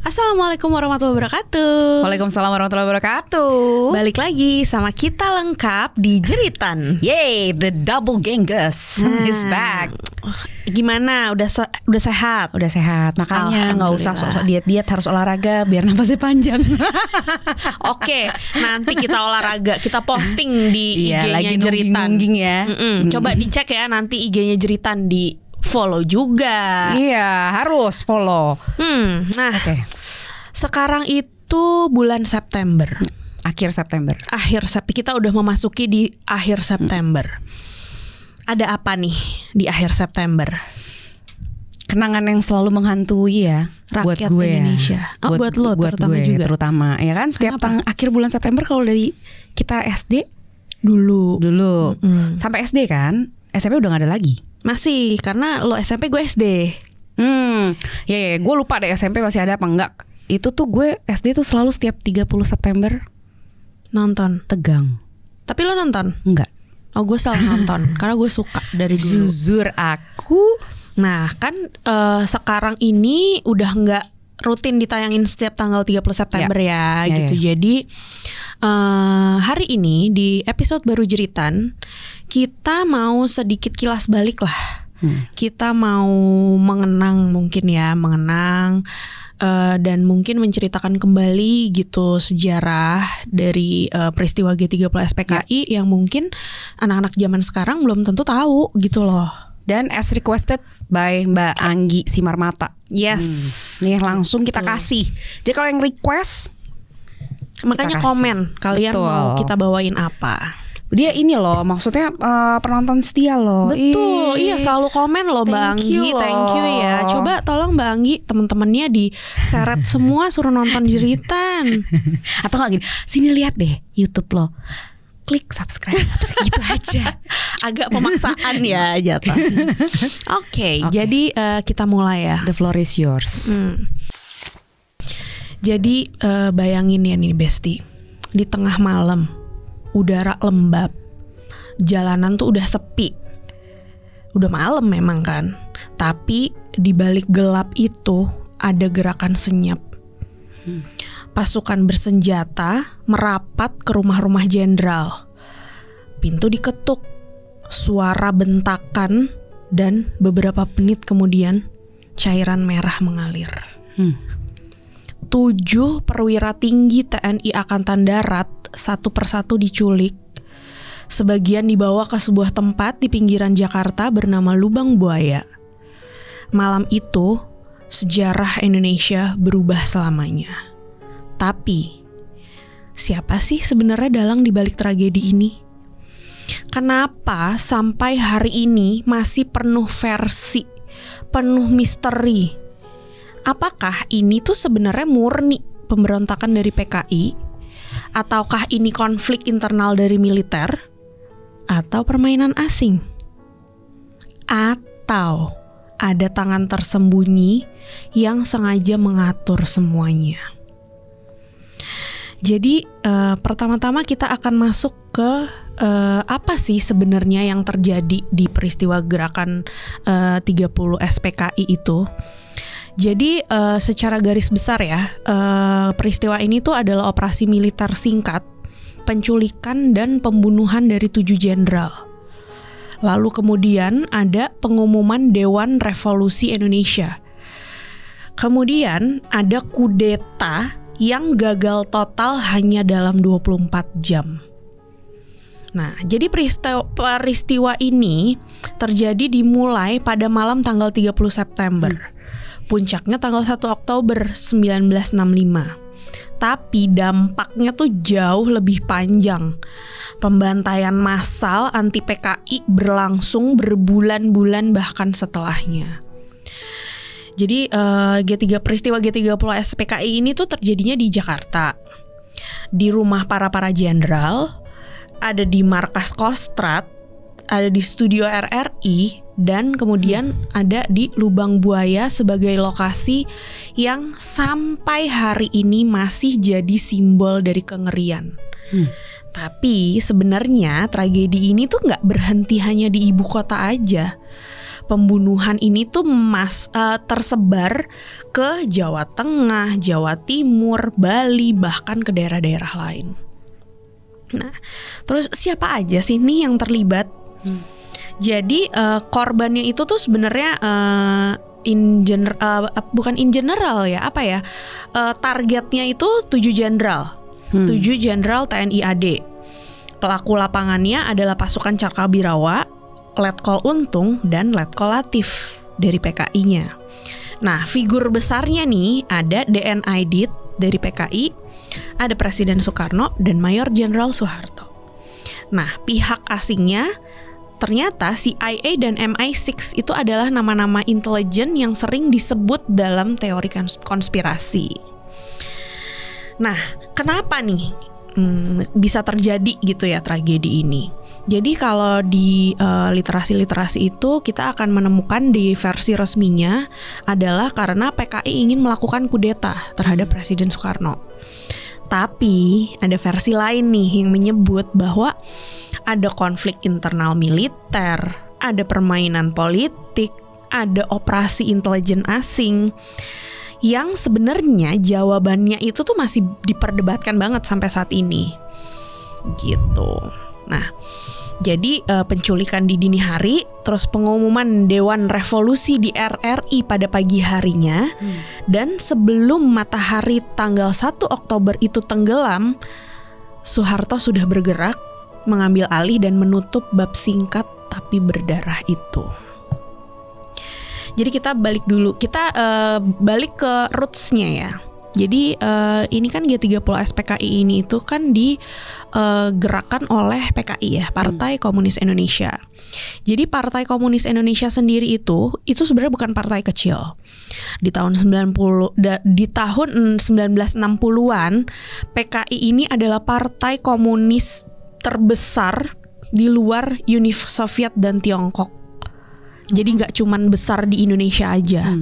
Assalamualaikum warahmatullahi wabarakatuh. Waalaikumsalam warahmatullahi wabarakatuh. Balik lagi sama kita lengkap di Jeritan. Yay, the double gengus is back. Gimana? Udah sehat? Udah sehat, makanya nggak usah sok-sok diet-diet, harus olahraga biar napasnya panjang. Oke, nanti kita olahraga, kita posting di Iya, IG-nya lagi Jeritan. nungging ya. Coba dicek ya nanti IG-nya Jeritan, di follow juga. Iya, harus follow. Nah, Oke. sekarang itu bulan September. Akhir September. Kita udah memasuki di akhir September. Ada apa nih di akhir September? Kenangan yang selalu menghantui ya buat Rakyat gue Indonesia. ya. Buat lo terutama gue juga. terutama ya kan, setiap akhir bulan September kalau dari kita SD Dulu sampai SD kan, SMP udah gak ada lagi. masih, karena lo SMP, gue SD. Ya, gue lupa deh SMP masih ada apa enggak. Itu tuh gue SD tuh selalu setiap 30 September Nonton. tegang. Tapi lo nonton? Enggak. Oh, gue selalu nonton karena gue suka dari dulu. Jujur aku. Nah kan sekarang ini udah nggak rutin ditayangin setiap tanggal 30 September ya gitu. Jadi hari ini di episode baru Jeritan kita mau sedikit kilas balik lah. Kita mau mengenang dan mungkin menceritakan kembali gitu sejarah dari peristiwa G30 SPKI yang mungkin anak-anak zaman sekarang belum tentu tahu gitu loh. Dan as requested by Mbak Anggi Simarmata. Yes. Nih langsung kita kasih. Jadi kalau yang request, makanya kasih. komen kalian Betul. mau kita bawain apa. Dia ini loh, maksudnya penonton setia loh. Betul, iya selalu komen loh Mbak Anggi. Thank you ya. Coba tolong Mbak Anggi, teman-temannya diseret semua suruh nonton Jeritan. Atau nggak gini, sini lihat deh YouTube lo, klik subscribe gitu aja. Agak pemaksaan ya jatuh. Oke, jadi kita mulai ya. The floor is yours. Jadi bayangin ya nih Besti, di tengah malam, udara lembab, jalanan tuh udah sepi. Udah malam memang kan, tapi di balik gelap itu ada gerakan senyap. Pasukan bersenjata merapat ke rumah-rumah jenderal. Pintu diketuk, suara bentakan, dan beberapa menit kemudian cairan merah mengalir. 7 perwira tinggi TNI Angkatan Darat satu persatu diculik. Sebagian dibawa ke sebuah tempat di pinggiran Jakarta bernama Lubang Buaya. Malam itu, sejarah Indonesia berubah selamanya. Tapi, siapa sih sebenarnya dalang di balik tragedi ini? Kenapa sampai hari ini masih penuh versi, penuh misteri? Apakah ini tuh sebenarnya murni pemberontakan dari PKI? Ataukah ini konflik internal dari militer? Atau permainan asing? Atau ada tangan tersembunyi yang sengaja mengatur semuanya? Jadi pertama-tama kita akan masuk ke apa sih sebenarnya yang terjadi di peristiwa gerakan 30 SPKI itu. Jadi secara garis besar ya, peristiwa ini tuh adalah operasi militer singkat, penculikan dan pembunuhan dari 7 jenderal. Lalu kemudian ada pengumuman Dewan Revolusi Indonesia. Kemudian ada kudeta yang gagal total hanya dalam 24 jam. Nah, jadi peristiwa ini terjadi dimulai pada malam tanggal 30 September. Puncaknya tanggal 1 Oktober 1965. Tapi dampaknya tuh jauh lebih panjang. Pembantaian massal anti PKI berlangsung berbulan-bulan bahkan setelahnya. Jadi peristiwa G30 SPKI ini tuh terjadinya di Jakarta. Di rumah para jenderal, ada di markas Kostrad, ada di studio RRI, dan kemudian ada di Lubang Buaya sebagai lokasi yang sampai hari ini masih jadi simbol dari kengerian. Tapi sebenarnya tragedi ini tuh nggak berhenti hanya di ibu kota aja. pembunuhan ini tuh tersebar ke Jawa Tengah, Jawa Timur, Bali, bahkan ke daerah-daerah lain. Nah, terus siapa aja sih nih yang terlibat? Jadi korbannya itu tuh sebenarnya bukan in general ya, targetnya itu 7 jenderal. 7 jenderal TNI AD. Pelaku lapangannya adalah pasukan Cakrawirawa, Letkol Untung, dan Letkol Latif dari PKI-nya. Nah, figur besarnya nih ada DN Aidit dari PKI, ada Presiden Soekarno, dan Mayor Jenderal Soeharto. Nah, pihak asingnya ternyata CIA dan MI6 itu adalah nama-nama intelijen yang sering disebut dalam teori konspirasi. Nah, kenapa nih bisa terjadi gitu ya tragedi ini? Jadi kalau di literasi-literasi itu kita akan menemukan di versi resminya adalah karena PKI ingin melakukan kudeta terhadap Presiden Soekarno. Tapi ada versi lain nih yang menyebut bahwa ada konflik internal militer, ada permainan politik, ada operasi intelijen asing yang sebenarnya jawabannya itu tuh masih diperdebatkan banget sampai saat ini. Gitu. Nah, jadi penculikan di dini hari, terus pengumuman Dewan Revolusi di RRI pada pagi harinya, dan sebelum matahari tanggal 1 Oktober itu tenggelam, Soeharto sudah bergerak, mengambil alih dan menutup bab singkat tapi berdarah itu. Jadi kita balik dulu, kita balik ke roots-nya ya. Jadi ini kan G30 SPKI ini itu kan digerakkan oleh PKI ya, Partai Komunis Indonesia. Jadi Partai Komunis Indonesia sendiri itu sebenarnya bukan partai kecil. Di tahun 1960-an PKI ini adalah partai komunis terbesar di luar Uni Soviet dan Tiongkok. Jadi nggak cuman besar di Indonesia aja.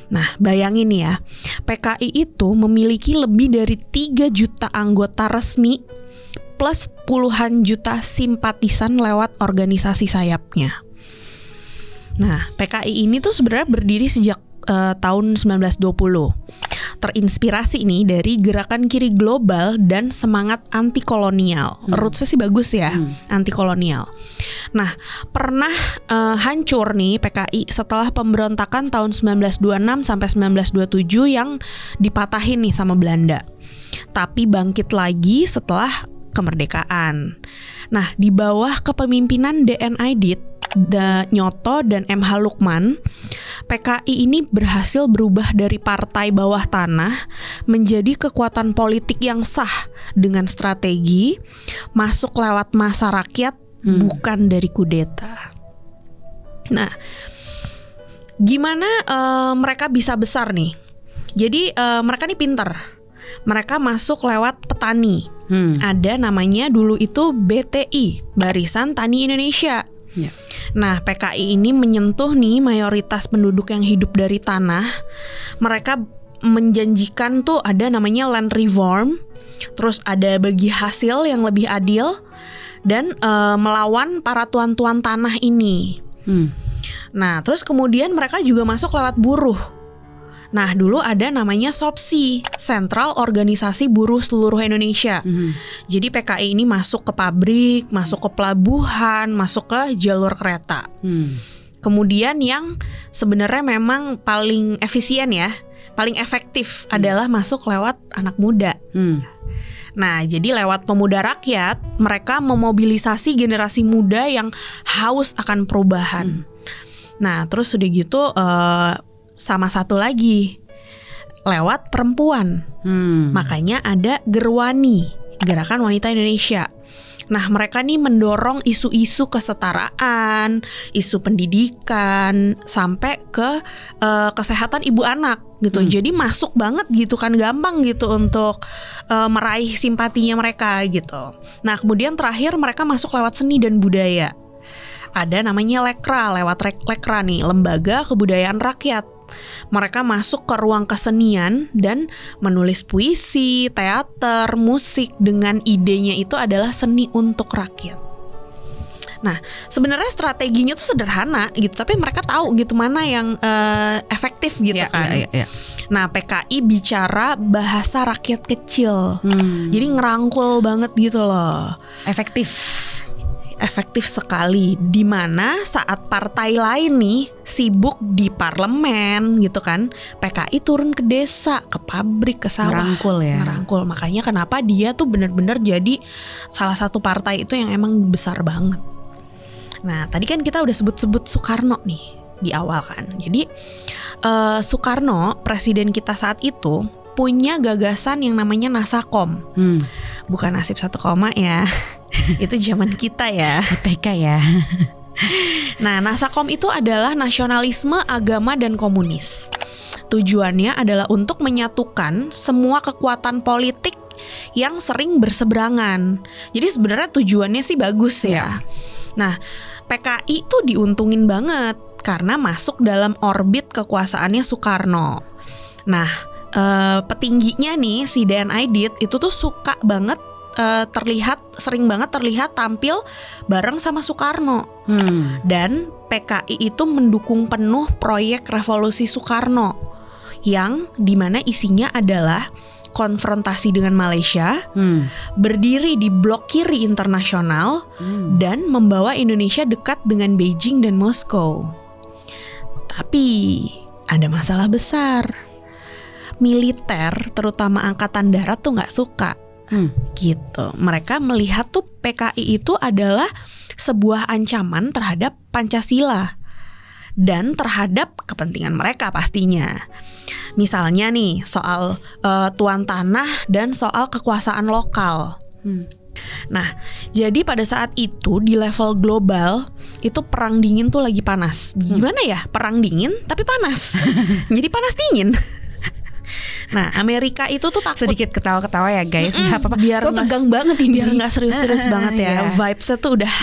Nah, bayangin ya, PKI itu memiliki lebih dari 3 juta anggota resmi plus puluhan juta simpatisan lewat organisasi sayapnya. Nah, PKI ini tuh sebenarnya berdiri sejak tahun 1920. Terinspirasi nih dari gerakan kiri global dan semangat anti kolonial. Rootsnya sih bagus ya, anti kolonial. Nah, pernah hancur nih PKI setelah pemberontakan tahun 1926 sampai 1927 yang dipatahin nih sama Belanda. Tapi bangkit lagi setelah kemerdekaan. Nah, di bawah kepemimpinan DN Aidit, Nyoto dan MH Lukman, PKI ini berhasil berubah dari partai bawah tanah menjadi kekuatan politik yang sah dengan strategi masuk lewat massa rakyat, bukan dari kudeta. Nah, gimana mereka bisa besar nih? Jadi mereka nih pinter. Mereka masuk lewat petani. Ada namanya dulu itu BTI, Barisan Tani Indonesia. Nah, PKI ini menyentuh nih mayoritas penduduk yang hidup dari tanah. Mereka menjanjikan tuh ada namanya land reform, terus ada bagi hasil yang lebih adil, dan melawan para tuan-tuan tanah ini. Nah, terus kemudian mereka juga masuk lewat buruh. Nah, dulu ada namanya SOPSI, Sentral Organisasi Buruh Seluruh Indonesia. Jadi PKI ini masuk ke pabrik, masuk ke pelabuhan, masuk ke jalur kereta. Kemudian yang sebenarnya memang paling efisien ya, paling efektif adalah masuk lewat anak muda. Nah, jadi lewat pemuda rakyat, mereka memobilisasi generasi muda yang haus akan perubahan. Nah, terus udah gitu sama satu lagi lewat perempuan. Makanya ada Gerwani, Gerakan Wanita Indonesia. Nah, mereka nih mendorong isu-isu kesetaraan, isu pendidikan, sampai ke kesehatan ibu anak gitu. Jadi masuk banget gitu kan, gampang gitu untuk meraih simpatinya mereka gitu. Nah, kemudian terakhir mereka masuk lewat seni dan budaya. Ada namanya Lekra, lewat Lekra nih, Lembaga Kebudayaan Rakyat. Mereka masuk ke ruang kesenian dan menulis puisi, teater, musik dengan idenya itu adalah seni untuk rakyat. Nah, sebenarnya strateginya tuh sederhana gitu, tapi mereka tahu gitu mana yang efektif gitu kan. Nah, PKI bicara bahasa rakyat kecil. Jadi ngerangkul banget gitu loh. Efektif sekali, di mana saat partai lain nih sibuk di parlemen gitu kan, PKI turun ke desa, ke pabrik, ke sawah, ngerangkul. Makanya kenapa dia tuh benar-benar jadi salah satu partai itu yang emang besar banget. Nah, tadi kan kita udah sebut-sebut Soekarno nih di awal kan. Jadi Soekarno, presiden kita saat itu, punya gagasan yang namanya Nasakom. Bukan nasib 1 koma ya. Itu zaman kita ya. TK ya. Nah, Nasakom itu adalah nasionalisme, agama, dan komunis. Tujuannya adalah untuk menyatukan semua kekuatan politik yang sering berseberangan. Jadi sebenarnya tujuannya sih bagus ya. Nah, PKI itu diuntungin banget karena masuk dalam orbit kekuasaannya Soekarno. Nah, petingginya nih si DN Aidit itu tuh suka banget sering banget terlihat tampil bareng sama Soekarno. Dan PKI itu mendukung penuh proyek revolusi Soekarno yang dimana isinya adalah konfrontasi dengan Malaysia, berdiri di blok kiri internasional, dan membawa Indonesia dekat dengan Beijing dan Moskow. Tapi ada masalah besar. Militer, terutama angkatan darat tuh nggak suka. Gitu. Mereka melihat tuh PKI itu adalah sebuah ancaman terhadap Pancasila dan terhadap kepentingan mereka pastinya. Misalnya nih soal tuan tanah dan soal kekuasaan lokal. Nah, jadi pada saat itu di level global itu perang dingin tuh lagi panas. Gimana ya? Perang dingin tapi panas. Jadi panas dingin. Nah, Amerika itu tuh takut. Sedikit ketawa-ketawa ya guys, nggak apa-apa. Biar so tegang banget ini. Biar nggak serius-serius banget ya. Vibes-nya tuh udah.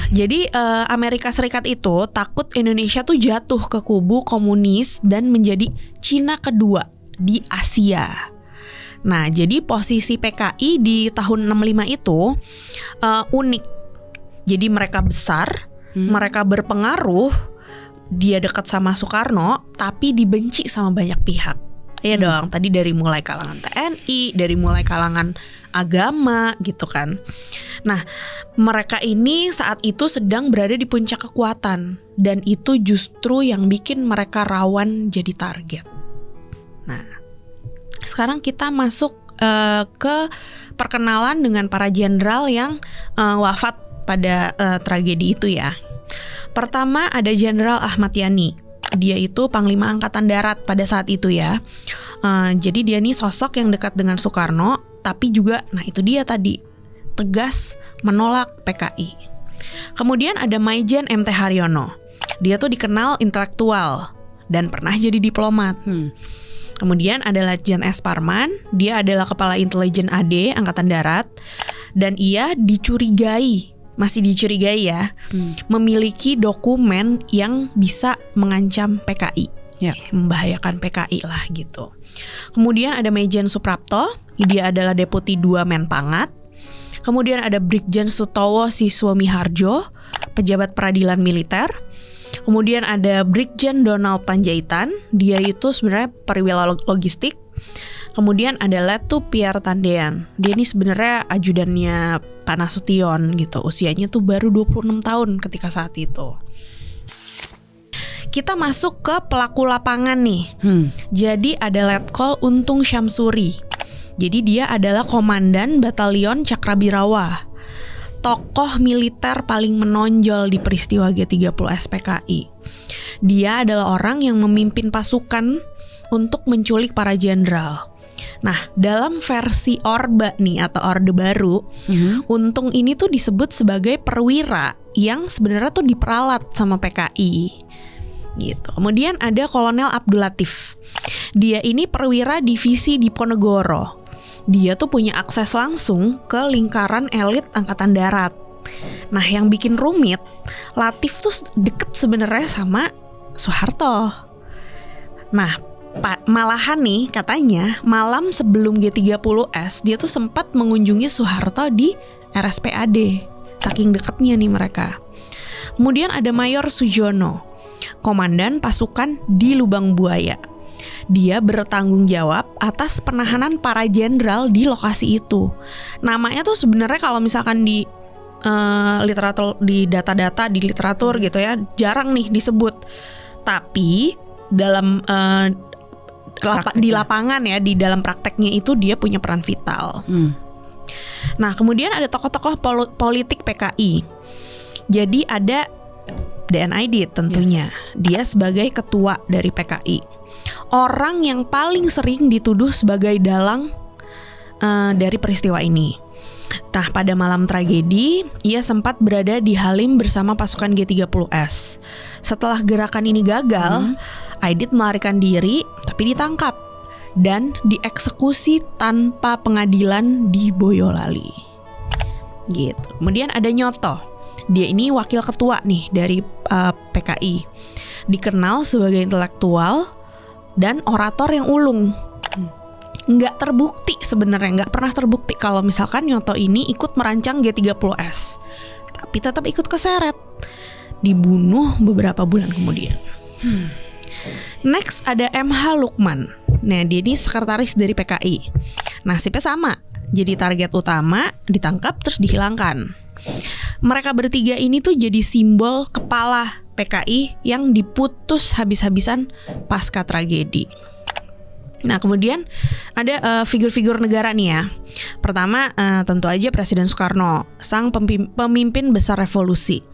Jadi Amerika Serikat itu takut Indonesia tuh jatuh ke kubu komunis dan menjadi Cina kedua di Asia. Nah, jadi posisi PKI di tahun 65 itu unik. Jadi mereka besar, mereka berpengaruh, dia dekat sama Soekarno, tapi dibenci sama banyak pihak. Iya dong, tadi dari mulai kalangan TNI, dari mulai kalangan agama gitu kan. Nah, mereka ini saat itu sedang berada di puncak kekuatan, dan itu justru yang bikin mereka rawan jadi target. Nah, sekarang kita masuk ke perkenalan dengan para jenderal yang wafat pada tragedi itu ya. Pertama ada Jenderal Ahmad Yani. Dia itu Panglima Angkatan Darat pada saat itu ya. Jadi dia nih sosok yang dekat dengan Soekarno, tapi juga, nah itu dia tadi, tegas menolak PKI. Kemudian ada Maijen MT Haryono. Dia tuh dikenal intelektual dan pernah jadi diplomat. Kemudian ada Letjen S. Parman. Dia adalah Kepala Intelijen AD Angkatan Darat. Dan ia masih dicurigai ya, memiliki dokumen yang bisa mengancam PKI, membahayakan PKI lah gitu. Kemudian ada Maijen Suprapto, dia adalah Deputi 2 Menpangat. Kemudian ada Brigjen Sutowo Siswomiharjo, pejabat peradilan militer. Kemudian ada Brigjen Donald Panjaitan, dia itu sebenarnya perwira logistik. Kemudian ada Letu Pierre Tandean. Dia ini sebenarnya ajudannya Pak Nasution gitu. Usianya tuh baru 26 tahun ketika saat itu. Kita masuk ke pelaku lapangan nih. Jadi ada Letkol Untung Syamsuri. Jadi dia adalah komandan Batalion Cakrabirawa. Tokoh militer paling menonjol di peristiwa G30 SPKI. Dia adalah orang yang memimpin pasukan untuk menculik para jenderal. Nah, dalam versi Orba nih atau Orde Baru, Untung ini tuh disebut sebagai perwira yang sebenarnya tuh diperalat sama PKI. Gitu. Kemudian ada Kolonel Abdul Latif. Dia ini perwira divisi Diponegoro. Dia tuh punya akses langsung ke lingkaran elit Angkatan Darat. Nah, yang bikin rumit, Latif tuh deket sebenarnya sama Soeharto. Nah, malahan nih katanya malam sebelum G30S dia tuh sempat mengunjungi Soeharto di RSPAD saking dekatnya nih mereka. Kemudian ada Mayor Sujono, komandan pasukan di Lubang Buaya. Dia bertanggung jawab atas penahanan para jenderal di lokasi itu. Namanya tuh sebenarnya kalau misalkan di literatur, di data-data di literatur gitu ya, jarang nih disebut. Tapi dalam di lapangan ya, di dalam prakteknya itu dia punya peran vital. Nah, kemudian ada tokoh-tokoh politik PKI. Jadi ada DN Aidit tentunya. Dia sebagai ketua dari PKI. Orang yang paling sering dituduh sebagai dalang dari peristiwa ini. Nah, pada malam tragedi, ia sempat berada di Halim bersama pasukan G30S. Setelah gerakan ini gagal, Aidit melarikan diri, tapi ditangkap dan dieksekusi tanpa pengadilan di Boyolali. Gitu. Kemudian ada Nyoto. Dia ini wakil ketua nih dari PKI. Dikenal sebagai intelektual dan orator yang ulung. Nggak terbukti sebenarnya, nggak pernah terbukti kalau misalkan Nyoto ini ikut merancang G30S. Tapi tetap ikut keseret. Dibunuh beberapa bulan kemudian. Next ada MH Lukman. Nah, dia ini sekretaris dari PKI. Nasibnya sama, jadi target utama, ditangkap terus dihilangkan. Mereka bertiga ini tuh jadi simbol kepala PKI yang diputus habis-habisan pasca tragedi. Nah, kemudian ada figur-figur negara nih ya. Pertama tentu aja Presiden Soekarno, sang pemimpin besar revolusi.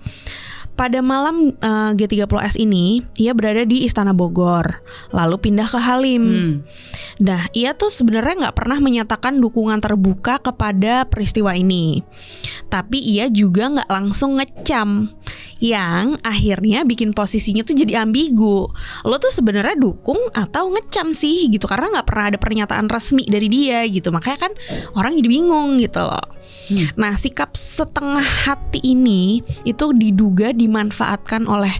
Pada malam G30S ini, ia berada di Istana Bogor, lalu pindah ke Halim. Nah, ia tuh sebenarnya nggak pernah menyatakan dukungan terbuka kepada peristiwa ini. Tapi ia juga nggak langsung ngecam, yang akhirnya bikin posisinya tuh jadi ambigu. Lo tuh sebenarnya dukung atau ngecam sih gitu, karena nggak pernah ada pernyataan resmi dari dia gitu. Makanya kan orang jadi bingung gitu loh. Nah, sikap setengah hati ini itu diduga dimanfaatkan oleh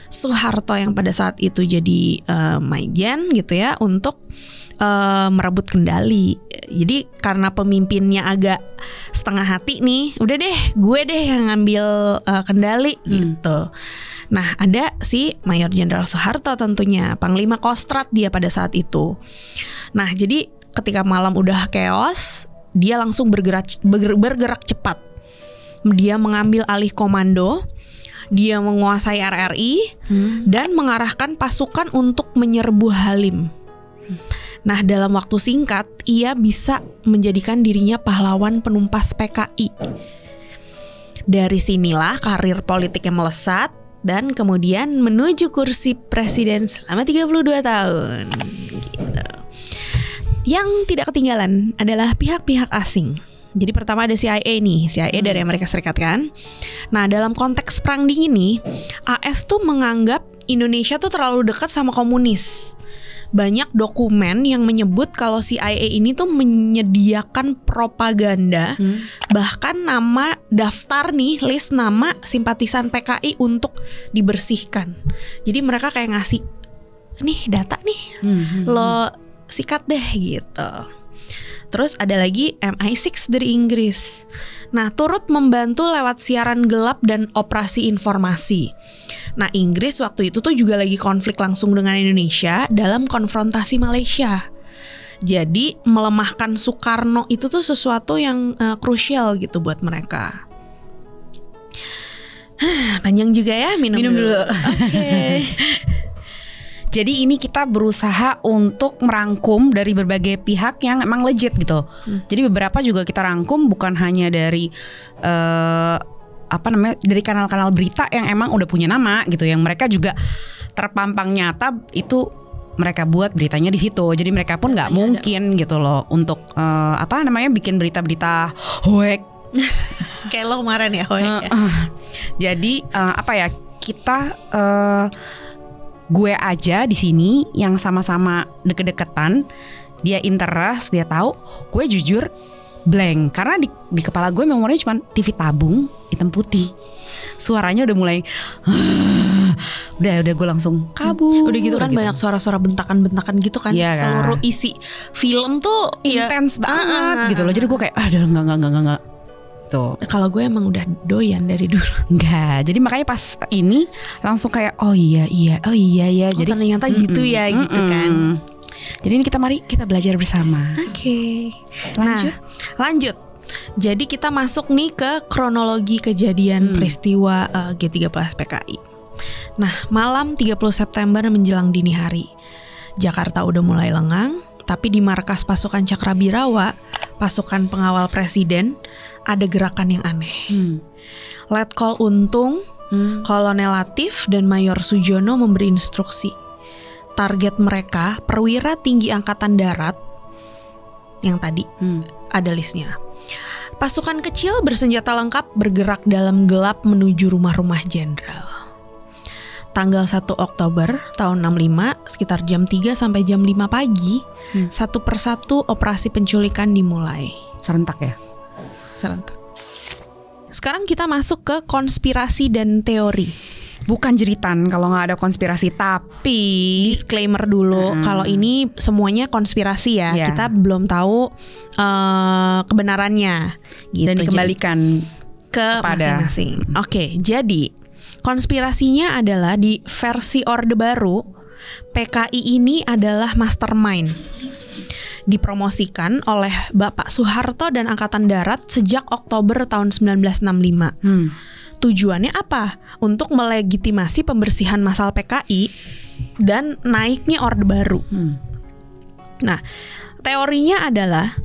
Soeharto yang pada saat itu jadi Majen gitu ya, untuk merebut kendali. Jadi karena pemimpinnya agak setengah hati nih, udah deh gue deh yang ngambil kendali gitu. Nah, ada si Mayor Jenderal Soeharto tentunya, Panglima Kostrad dia pada saat itu. Nah, jadi ketika malam udah chaos, dia langsung bergerak cepat. Dia mengambil alih komando, dia menguasai RRI dan mengarahkan pasukan untuk menyerbu Halim. Nah, dalam waktu singkat ia bisa menjadikan dirinya pahlawan penumpas PKI. Dari sinilah karir politiknya melesat dan kemudian menuju kursi presiden selama 32 tahun gitu. Yang tidak ketinggalan adalah pihak-pihak asing. Jadi pertama ada CIA nih, CIA dari Amerika Serikat kan. Nah, dalam konteks perang dingin nih, AS tuh menganggap Indonesia tuh terlalu dekat sama komunis. Banyak dokumen yang menyebut kalau CIA ini tuh menyediakan propaganda, bahkan nama daftar nih, list nama simpatisan PKI untuk dibersihkan. Jadi mereka kayak ngasih, nih data nih, lo sikat deh gitu. Terus ada lagi MI6 dari Inggris. Nah, turut membantu lewat siaran gelap dan operasi informasi. Nah, Inggris waktu itu tuh juga lagi konflik langsung dengan Indonesia dalam konfrontasi Malaysia. Jadi melemahkan Soekarno itu tuh sesuatu yang krusial gitu buat mereka. Panjang juga ya, minum dulu. Oke. Jadi ini kita berusaha untuk merangkum dari berbagai pihak yang emang legit gitu. Jadi beberapa juga kita rangkum bukan hanya dari dari kanal-kanal berita yang emang udah punya nama gitu, yang mereka juga terpampang nyata itu mereka buat beritanya di situ. Jadi mereka pun nggak mungkin gitu loh untuk bikin berita-berita hoax. Kayak lo kemarin ya hoax. Jadi kita gue aja di sini yang sama-sama deket-deketan, dia interest, dia tahu, gue jujur blank karena di kepala gue memorinya cuma TV tabung hitam putih. Suaranya udah mulai udah gue langsung kabur. Udah gitu kan gitu. Banyak suara-suara bentakan-bentakan gitu kan. Ya, seluruh isi film tuh intens banget gitu loh. Jadi gue kayak enggak. gitu. Kalau gue emang udah doyan dari dulu. Enggak, jadi makanya pas ini langsung kayak oh iya ya. Jadi ternyata gitu ya gitu kan. Jadi ini mari kita belajar bersama. Oke. Lanjut. Lanjut. Jadi kita masuk nih ke kronologi kejadian peristiwa G30 SPKI. Nah, malam 30 September menjelang dini hari, Jakarta udah mulai lengang, tapi di markas pasukan Cakrabirawa, pasukan pengawal presiden, ada gerakan yang aneh. Letkol Untung, Kolonel Latif, dan Mayor Sujono memberi instruksi. Target mereka perwira tinggi angkatan darat yang tadi ada listnya. Pasukan kecil bersenjata lengkap bergerak dalam gelap menuju rumah-rumah jenderal. Tanggal 1 Oktober tahun 65 sekitar jam 3 sampai jam 5 pagi, satu persatu operasi penculikan dimulai. Serentak ya? Serentak. Sekarang kita masuk ke konspirasi dan teori. Bukan jeritan kalau nggak ada konspirasi, tapi Disclaimer dulu, kalau ini semuanya konspirasi ya. Yeah. Kita belum tahu kebenarannya gitu. dan dikembalikan ke kepada masing-masing. Oke, jadi konspirasinya adalah di versi Orde Baru, PKI ini adalah mastermind. Dipromosikan oleh Bapak Soeharto dan Angkatan Darat sejak Oktober tahun 1965. Tujuannya apa? Untuk melegitimasi pembersihan massal PKI dan naiknya Orde Baru. Nah, teorinya adalah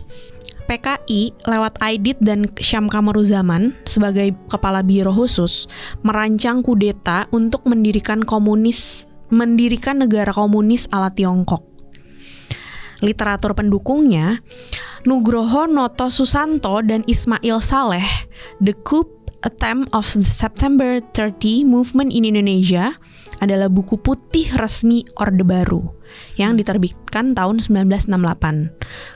PKI lewat Aidit dan Syam Kamaruzzaman sebagai kepala biro khusus merancang kudeta untuk mendirikan negara komunis ala Tiongkok. Literatur pendukungnya Nugroho Noto Susanto dan Ismail Saleh, The Coup Attempt of the September 30 Movement in Indonesia adalah buku putih resmi Orde Baru yang diterbitkan tahun 1968.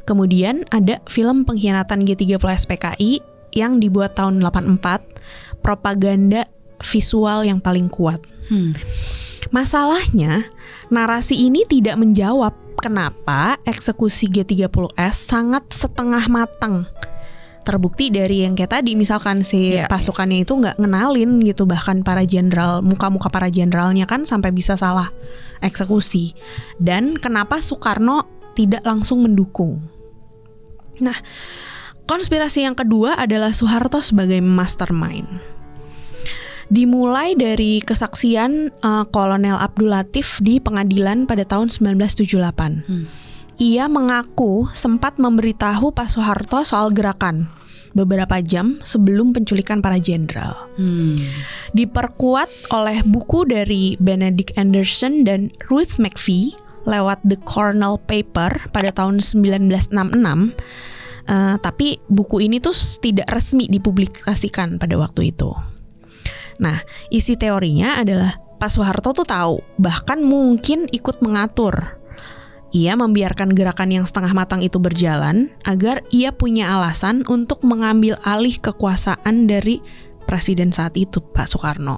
Kemudian ada film pengkhianatan G30 SPKI yang dibuat tahun 84, propaganda visual yang paling kuat. Masalahnya, narasi ini tidak menjawab kenapa eksekusi G30S sangat setengah matang. Terbukti dari yang kayak tadi, misalkan si pasukannya itu nggak ngenalin gitu, bahkan para jenderal, muka-muka para jenderalnya kan sampai bisa salah eksekusi. Dan kenapa Soekarno tidak langsung mendukung? Nah, konspirasi yang kedua adalah Soeharto sebagai mastermind. Dimulai dari kesaksian Kolonel Abdul Latif di pengadilan pada tahun 1978. Ia mengaku sempat memberitahu Pak Soeharto soal gerakan beberapa jam sebelum penculikan para jenderal. Diperkuat oleh buku dari Benedict Anderson dan Ruth McPhee lewat The Cornell Paper pada tahun 1966. Tapi buku ini tuh tidak resmi dipublikasikan pada waktu itu. Nah, isi teorinya adalah Pak Soeharto tuh tahu, bahkan mungkin ikut mengatur. Ia membiarkan gerakan yang setengah matang itu berjalan agar ia punya alasan untuk mengambil alih kekuasaan dari presiden saat itu, Pak Soekarno.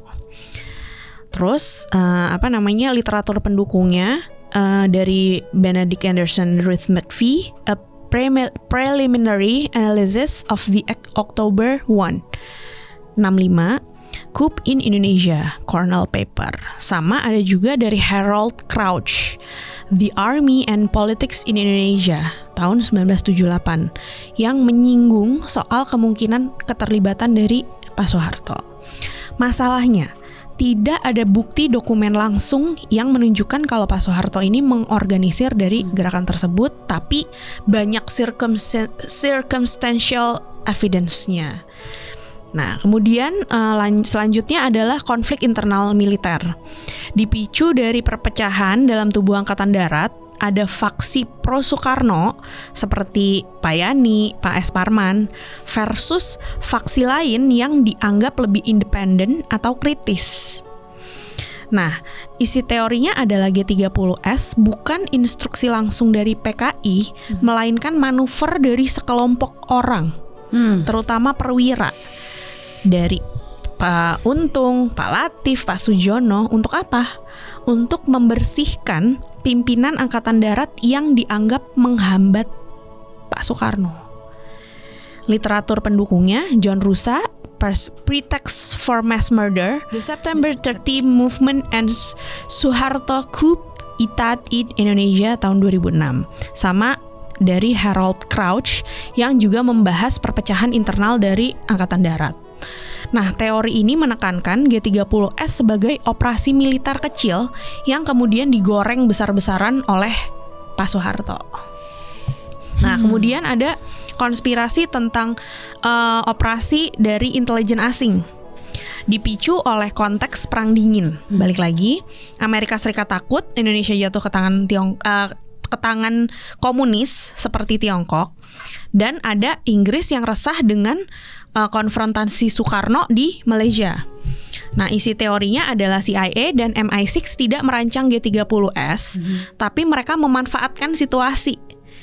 Terus literatur pendukungnya dari Benedict Anderson, Ruth McPhee, A Preliminary Analysis of the October 1, 65, Coup in Indonesia, Cornell Paper. Sama ada juga dari Harold Crouch, The Army and Politics in Indonesia, tahun 1978, yang menyinggung soal kemungkinan keterlibatan dari Pak Soeharto. Masalahnya, tidak ada bukti dokumen langsung yang menunjukkan kalau Pak Soeharto ini mengorganisir dari gerakan tersebut, tapi banyak circumstantial evidence-nya. Nah, kemudian selanjutnya adalah konflik internal militer. Dipicu dari perpecahan dalam tubuh Angkatan Darat, ada faksi pro Soekarno seperti Pak Yani, Pak S. Parman, versus faksi lain yang dianggap lebih independen atau kritis. Nah, isi teorinya adalah G30S bukan instruksi langsung dari PKI, melainkan manuver dari sekelompok orang, terutama perwira. Dari Pak Untung, Pak Latif, Pak Sujono, untuk apa? Untuk membersihkan pimpinan Angkatan Darat yang dianggap menghambat Pak Soekarno. Literatur pendukungnya John Rusa, Pretext for Mass Murder, The September 30 Movement and Suharto Coup Itat in Indonesia tahun 2006. Sama dari Harold Crouch yang juga membahas perpecahan internal dari Angkatan Darat. Nah, teori ini menekankan G30S sebagai operasi militer kecil yang kemudian digoreng besar-besaran oleh Pak Soeharto. Nah, kemudian ada konspirasi tentang operasi dari intelijen asing dipicu oleh konteks perang dingin. Balik lagi, Amerika Serikat takut Indonesia jatuh ke tangan komunis seperti Tiongkok, dan ada Inggris yang resah dengan konfrontasi Soekarno di Malaysia. Nah, isi teorinya adalah CIA dan MI6 tidak merancang G30S, tapi mereka memanfaatkan situasi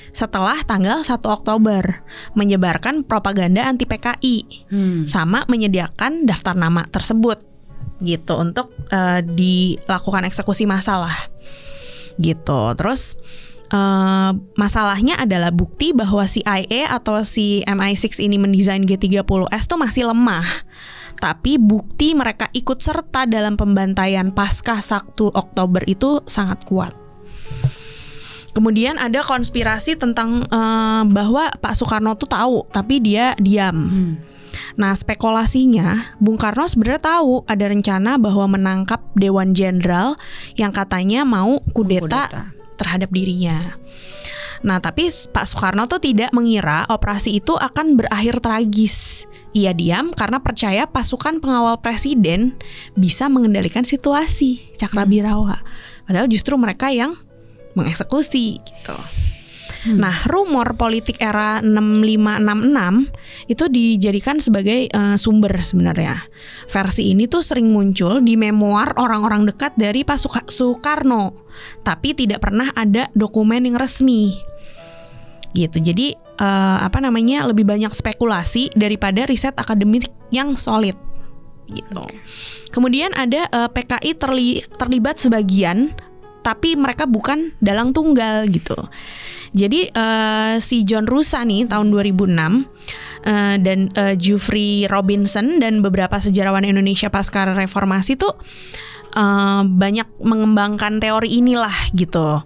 setelah tanggal 1 Oktober menyebarkan propaganda anti PKI, sama menyediakan daftar nama tersebut gitu untuk dilakukan eksekusi massal gitu. Terus masalahnya adalah bukti bahwa CIA atau si MI6 ini mendesain G30S tuh masih lemah. Tapi bukti mereka ikut serta dalam pembantaian pasca 1 Oktober itu sangat kuat. Kemudian ada konspirasi tentang bahwa Pak Soekarno tuh tahu, tapi dia diam. Nah, spekulasinya Bung Karno sebenarnya tahu ada rencana bahwa menangkap Dewan Jenderal yang katanya mau kudeta terhadap dirinya. Nah, tapi Pak Soekarno tuh tidak mengira operasi itu akan berakhir tragis. Ia diam karena percaya pasukan pengawal presiden bisa mengendalikan situasi, Cakrabirawa. Padahal justru mereka yang mengeksekusi gitu. Nah, rumor politik era 6566 itu dijadikan sebagai sumber sebenarnya. Versi ini tuh sering muncul di memoir orang-orang dekat dari Pak Soekarno, tapi tidak pernah ada dokumen yang resmi. Gitu. Jadi lebih banyak spekulasi daripada riset akademik yang solid. Gitu. Kemudian ada PKI terlibat sebagian, tapi mereka bukan dalang tunggal gitu. Jadi si John Rusa nih tahun 2006 dan Jeffrey Robinson dan beberapa sejarawan Indonesia pasca reformasi tuh banyak mengembangkan teori inilah gitu.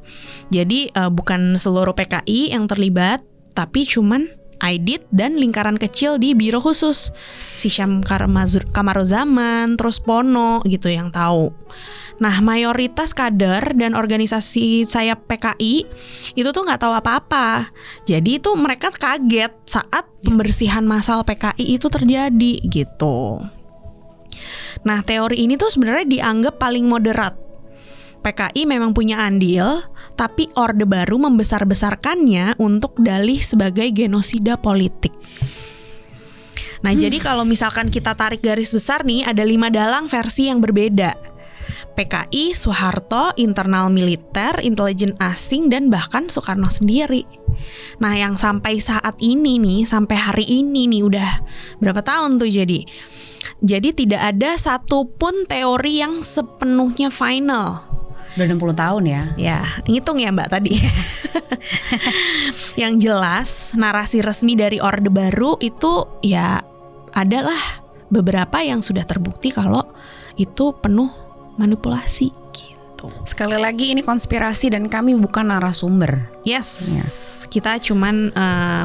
Jadi bukan seluruh PKI yang terlibat, tapi cuman Aidit dan lingkaran kecil di biro khusus si Syam Kamaruzaman, terus Pono gitu yang tahu. Nah, mayoritas kader dan organisasi sayap PKI itu tuh nggak tahu apa-apa. Jadi itu mereka kaget saat pembersihan massal PKI itu terjadi gitu. Nah, teori ini tuh sebenarnya dianggap paling moderat. PKI memang punya andil, tapi Orde Baru membesar-besarkannya untuk dalih sebagai genosida politik. Nah, jadi kalau misalkan kita tarik garis besar nih, ada 5 dalang versi yang berbeda. PKI, Soeharto, internal militer, intelijen asing, dan bahkan Soekarno sendiri. Nah, yang sampai saat ini nih, sampai hari ini nih, udah berapa tahun tuh jadi tidak ada satupun teori yang sepenuhnya final. Udah 60 tahun ya. Ya, ngitung ya Mbak tadi. Yang jelas, narasi resmi dari Orde Baru itu ya adalah beberapa yang sudah terbukti kalau itu penuh manipulasi gitu. Sekali lagi ini konspirasi dan kami bukan narasumber. Yes. Kita cuman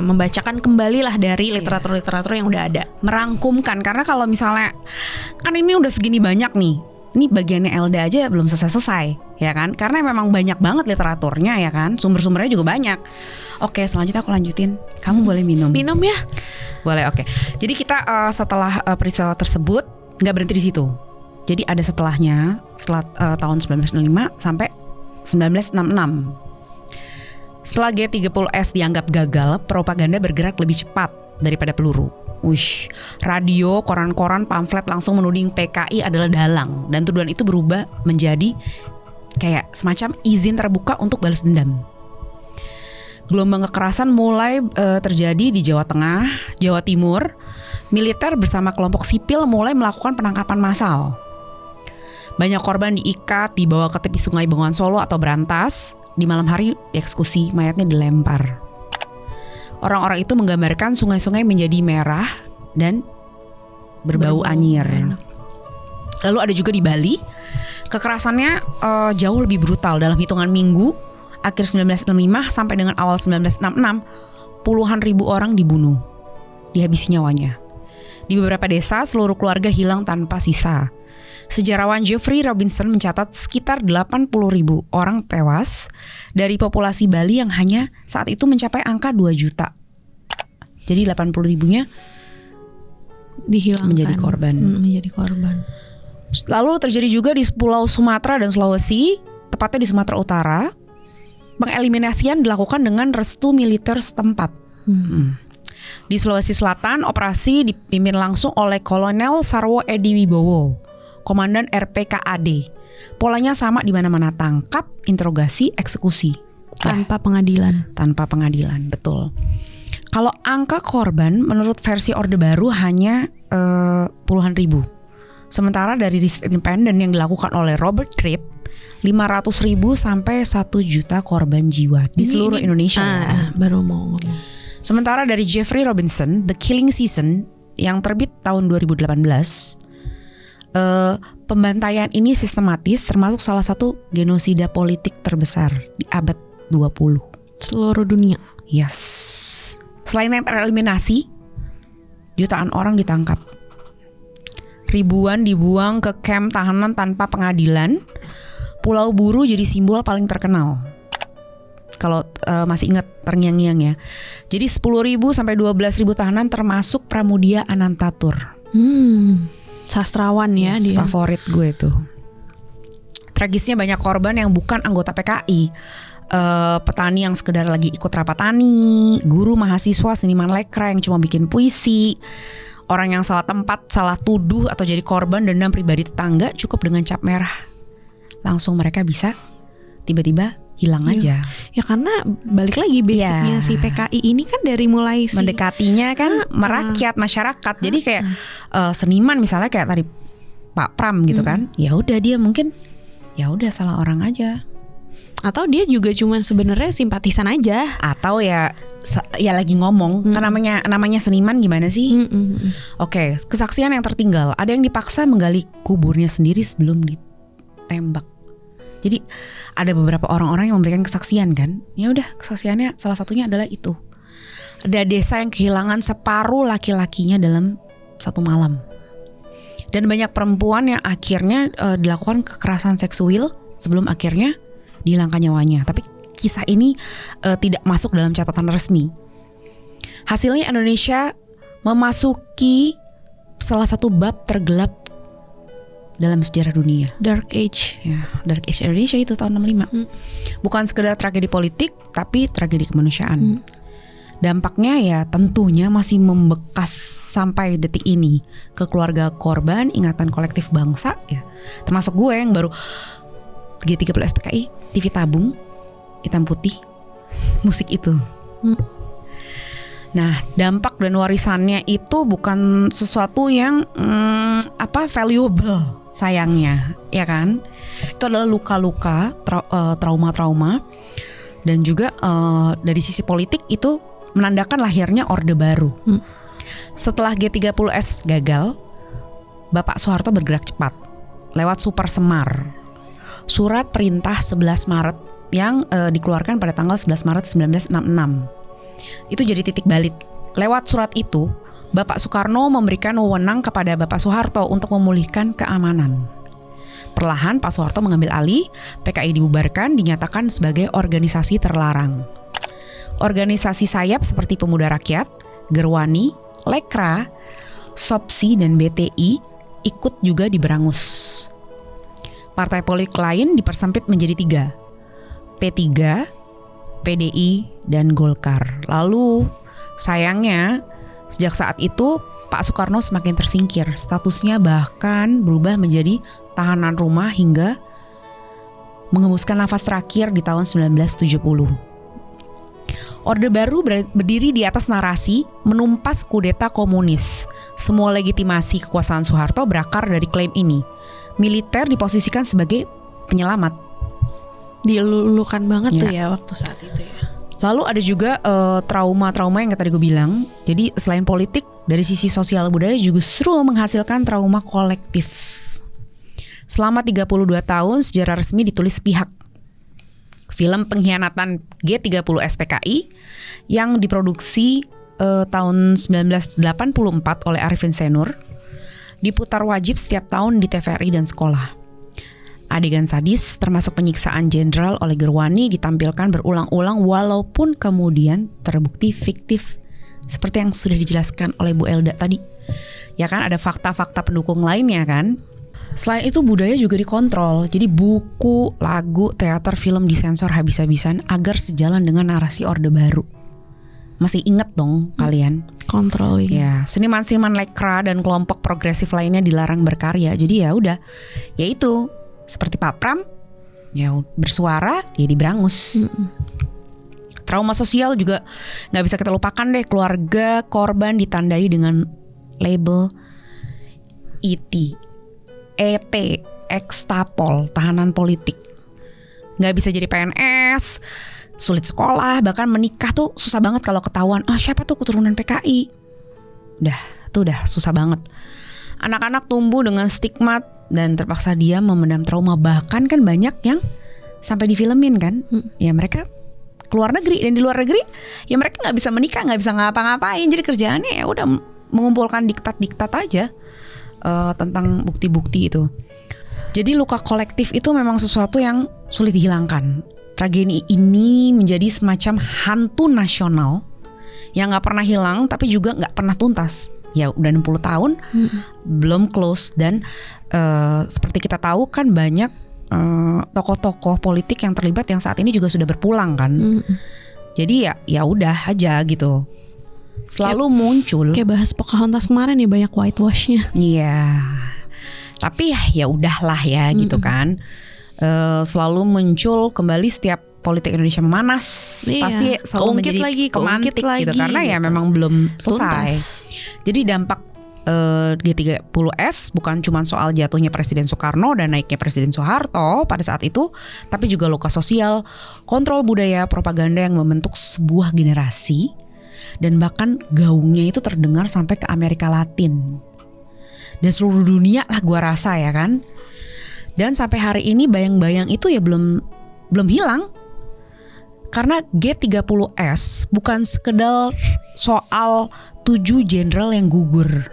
membacakan kembali lah dari literatur-literatur yang udah ada. Merangkumkan, karena kalau misalnya kan ini udah segini banyak nih. Ini bagiannya Elda aja belum selesai-selesai, ya kan? Karena memang banyak banget literaturnya, ya kan? Sumber-sumbernya juga banyak. Oke, selanjutnya aku lanjutin. Kamu boleh minum. Minum ya? Boleh, oke. Jadi kita setelah peristiwa tersebut nggak berhenti di situ. Jadi ada setelahnya, setelah tahun 1995 sampai 1966. Setelah G30S dianggap gagal, propaganda bergerak lebih cepat daripada peluru. Radio, koran-koran, pamflet langsung menuding PKI adalah dalang, dan tuduhan itu berubah menjadi kayak semacam izin terbuka untuk balas dendam. Gelombang kekerasan mulai terjadi di Jawa Tengah, Jawa Timur. Militer bersama kelompok sipil mulai melakukan penangkapan massal. Banyak korban diikat, dibawa ke tepi sungai Bengawan Solo atau Berantas. Di malam hari dieksekusi, mayatnya dilempar. Orang-orang itu menggambarkan sungai-sungai menjadi merah dan berbau anyir. Lalu ada juga di Bali, kekerasannya jauh lebih brutal. Dalam hitungan minggu akhir 1965 sampai dengan awal 1966, puluhan ribu orang dibunuh, dihabisi nyawanya. Di beberapa desa, seluruh keluarga hilang tanpa sisa. Sejarawan Geoffrey Robinson mencatat sekitar 80.000 orang tewas dari populasi Bali yang hanya saat itu mencapai angka 2 juta. Jadi 80.000-nya dihilangkan, menjadi korban. Lalu terjadi juga di Pulau Sumatera dan Sulawesi, tepatnya di Sumatera Utara. Pengeliminasian dilakukan dengan restu militer setempat. Di Sulawesi Selatan, operasi dipimpin langsung oleh Kolonel Sarwo Edi Wibowo, Komandan RPKAD. Polanya sama di mana-mana, tangkap, interogasi, eksekusi. Tanpa pengadilan. Tanpa pengadilan, betul. Kalau angka korban menurut versi Orde Baru hanya puluhan ribu. Sementara dari riset independen yang dilakukan oleh Robert Cribb, 500.000 sampai 1 juta korban jiwa di seluruh Indonesia. Baru mau ngomong. Sementara dari Geoffrey Robinson, The Killing Season yang terbit tahun 2018, pembantaian ini sistematis, termasuk salah satu genosida politik terbesar di abad 20. Seluruh dunia. Yes. Selain yang tereliminasi, jutaan orang ditangkap. Ribuan dibuang ke kamp tahanan tanpa pengadilan. Pulau Buru jadi simbol paling terkenal. Kalau masih ingat terngiang-ngiang ya. Jadi 10.000 sampai 12.000 tahanan termasuk Pramudia Anantatur. Sastrawan ya dia. Favorit gue tuh. Tragisnya banyak korban yang bukan anggota PKI. Petani yang sekedar lagi ikut rapat tani, guru mahasiswa seniman lekra yang cuma bikin puisi, orang yang salah tempat, salah tuduh atau jadi korban dendam pribadi tetangga cukup dengan cap merah. Langsung mereka bisa tiba-tiba hilang aja. Ya karena balik lagi basicnya si PKI ini kan dari mulai mendekatinya kan merakyat masyarakat. Jadi kayak seniman misalnya kayak tadi Pak Pram gitu kan. Ya udah dia mungkin ya udah salah orang aja. Atau dia juga cuman sebenarnya simpatisan aja. Atau ya lagi ngomong. Kan namanya seniman gimana sih? Oke, kesaksian yang tertinggal. Ada yang dipaksa menggali kuburnya sendiri sebelum ditembak. Jadi ada beberapa orang-orang yang memberikan kesaksian kan. Ya udah, kesaksiannya salah satunya adalah itu. Ada desa yang kehilangan separuh laki-lakinya dalam satu malam. Dan banyak perempuan yang akhirnya dilakukan kekerasan seksual sebelum akhirnya dihilangkan nyawanya. Tapi kisah ini tidak masuk dalam catatan resmi. Hasilnya Indonesia memasuki salah satu bab tergelap dalam sejarah dunia. Dark Age. Ya, Dark Age Indonesia itu tahun 65. Bukan sekedar tragedi politik, tapi tragedi kemanusiaan. Dampaknya ya tentunya masih membekas sampai detik ini ke keluarga korban, ingatan kolektif bangsa ya. Termasuk gue yang baru G30 SPKI, TV tabung, hitam putih, musik itu. Nah, dampak dan warisannya itu bukan sesuatu yang valuable sayangnya, ya kan? Itu adalah luka-luka, trauma-trauma, dan juga dari sisi politik itu menandakan lahirnya Orde Baru. Setelah G30S gagal, Bapak Soeharto bergerak cepat lewat Super Semar, surat perintah 11 Maret yang dikeluarkan pada tanggal 11 Maret 1966. Itu jadi titik balik. Lewat surat itu, Bapak Soekarno memberikan wewenang kepada Bapak Soeharto untuk memulihkan keamanan. Perlahan Pak Soeharto mengambil alih, PKI dibubarkan, dinyatakan sebagai organisasi terlarang. Organisasi sayap seperti Pemuda Rakyat, Gerwani, Lekra, Sopsi, dan BTI ikut juga diberangus. Partai politik lain dipersempit menjadi 3, P3, PDI, dan Golkar. Lalu sayangnya sejak saat itu Pak Soekarno semakin tersingkir. Statusnya bahkan berubah menjadi tahanan rumah hingga mengembuskan nafas terakhir di tahun 1970. Orde Baru berdiri di atas narasi menumpas kudeta komunis. Semua legitimasi kekuasaan Soeharto berakar dari klaim ini. Militer diposisikan sebagai penyelamat. Dilulukan banget tuh ya waktu saat itu ya. Lalu ada juga trauma-trauma yang tadi gue bilang. Jadi selain politik, dari sisi sosial budaya justru menghasilkan trauma kolektif. Selama 32 tahun sejarah resmi ditulis pihak. Film Pengkhianatan G30 SPKI yang diproduksi tahun 1984 oleh Arifin Senur diputar wajib setiap tahun di TVRI dan sekolah. Adegan sadis termasuk penyiksaan Jenderal oleh Gerwani ditampilkan berulang-ulang walaupun kemudian terbukti fiktif seperti yang sudah dijelaskan oleh Bu Elda tadi. Ya kan, ada fakta-fakta pendukung lainnya kan. Selain itu budaya juga dikontrol. Jadi buku, lagu, teater, film disensor habis-habisan agar sejalan dengan narasi Orde Baru. Masih inget dong kalian? Controlling. Ya, seniman-seniman lekra dan kelompok progresif lainnya dilarang berkarya. Jadi ya udah, yaitu seperti Pak Pram, ya bersuara, dia diberangus. Trauma sosial juga nggak bisa kita lupakan deh. Keluarga korban ditandai dengan label ET, ekstapol, tahanan politik. Nggak bisa jadi PNS, sulit sekolah, bahkan menikah tuh susah banget kalau ketahuan. Siapa tuh keturunan PKI? Tuh udah susah banget. Anak-anak tumbuh dengan stigma dan terpaksa dia memendam trauma. Bahkan kan banyak yang sampai difilmin kan. Ya mereka keluar negeri, dan di luar negeri ya mereka nggak bisa menikah, nggak bisa ngapa-ngapain. Jadi kerjaannya ya udah mengumpulkan diktat-diktat aja tentang bukti-bukti itu. Jadi luka kolektif itu memang sesuatu yang sulit dihilangkan. Tragedi ini menjadi semacam hantu nasional yang nggak pernah hilang tapi juga nggak pernah tuntas. Ya udah 60 tahun belum close. Dan seperti kita tahu kan banyak tokoh-tokoh politik yang terlibat yang saat ini juga sudah berpulang kan. Jadi ya udah aja gitu. Selalu muncul. Kayak bahas Pocahontas kemarin ya, banyak whitewash-nya. Iya. Tapi ya udahlah ya gitu kan. Selalu muncul kembali setiap politik Indonesia memanas. Pasti selalu menjadi kemantik gitu. Karena ya memang belum selesai. Jadi dampak G30S bukan cuma soal jatuhnya Presiden Soekarno dan naiknya Presiden Soeharto pada saat itu, tapi juga luka sosial, kontrol budaya, propaganda yang membentuk sebuah generasi, dan bahkan gaungnya itu terdengar sampai ke Amerika Latin dan seluruh dunia lah gua rasa ya kan. Dan sampai hari ini bayang-bayang itu ya belum hilang. Karena G30S bukan sekedar soal 7 jenderal yang gugur,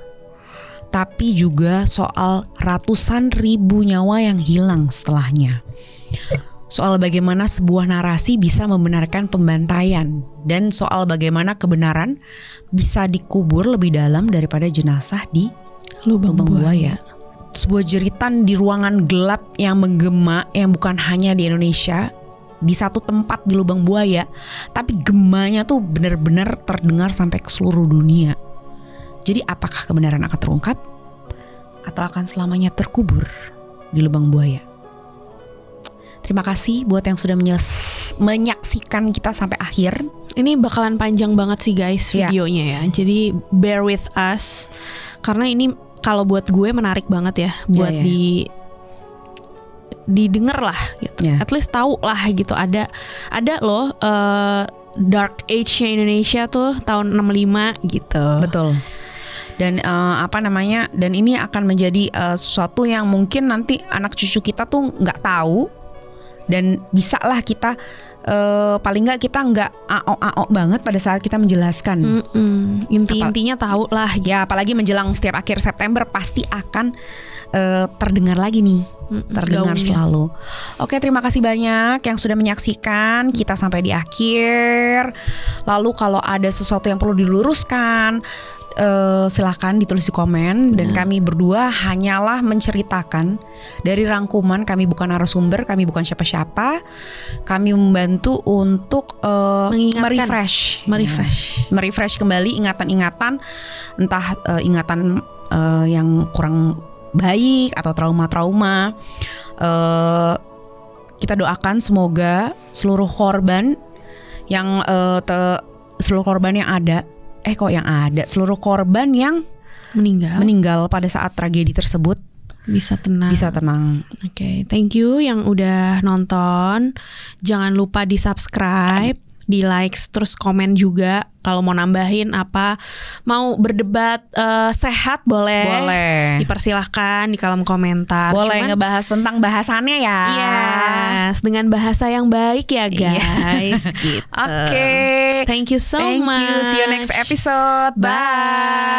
tapi juga soal ratusan ribu nyawa yang hilang setelahnya. Soal bagaimana sebuah narasi bisa membenarkan pembantaian, dan soal bagaimana kebenaran bisa dikubur lebih dalam daripada jenazah di lubang buaya. Sebuah jeritan di ruangan gelap yang menggema, yang bukan hanya di Indonesia, di satu tempat di lubang buaya, tapi gemanya tuh benar-benar terdengar sampai ke seluruh dunia. Jadi apakah kebenaran akan terungkap atau akan selamanya terkubur di lubang buaya? Terima kasih buat yang sudah menyaksikan kita sampai akhir. Ini bakalan panjang banget sih guys videonya ya. Jadi bear with us, karena ini kalau buat gue menarik banget ya buat didengar lah gitu. At least tahu lah gitu, ada loh dark age-nya Indonesia tuh tahun 65 gitu. Betul. Dan dan ini akan menjadi sesuatu yang mungkin nanti anak cucu kita tuh nggak tahu, dan bisa lah kita paling nggak kita nggak ao banget pada saat kita menjelaskan. Intinya tahu lah. Ya apalagi menjelang setiap akhir September pasti akan terdengar lagi nih. Terdengar selalu. Oke, terima kasih banyak yang sudah menyaksikan kita sampai di akhir. Lalu kalau ada sesuatu yang perlu diluruskan, silahkan ditulis di komen. Dan kami berdua hanyalah menceritakan dari rangkuman. Kami bukan narasumber, kami bukan siapa-siapa. Kami membantu untuk merefresh kembali ingatan-ingatan, entah ingatan yang kurang baik atau trauma-trauma. Kita doakan semoga seluruh korban yang seluruh korban yang ada seluruh korban yang meninggal pada saat tragedi tersebut bisa tenang. Oke, thank you yang udah nonton. Jangan lupa di subscribe, di likes, terus komen juga kalau mau nambahin apa, mau berdebat sehat boleh. Dipersilahkan di kolom komentar. Boleh ngebahas tentang bahasannya ya. Yes, dengan bahasa yang baik ya guys. Gitu. Oke. Thank you so much. See you next episode. Bye.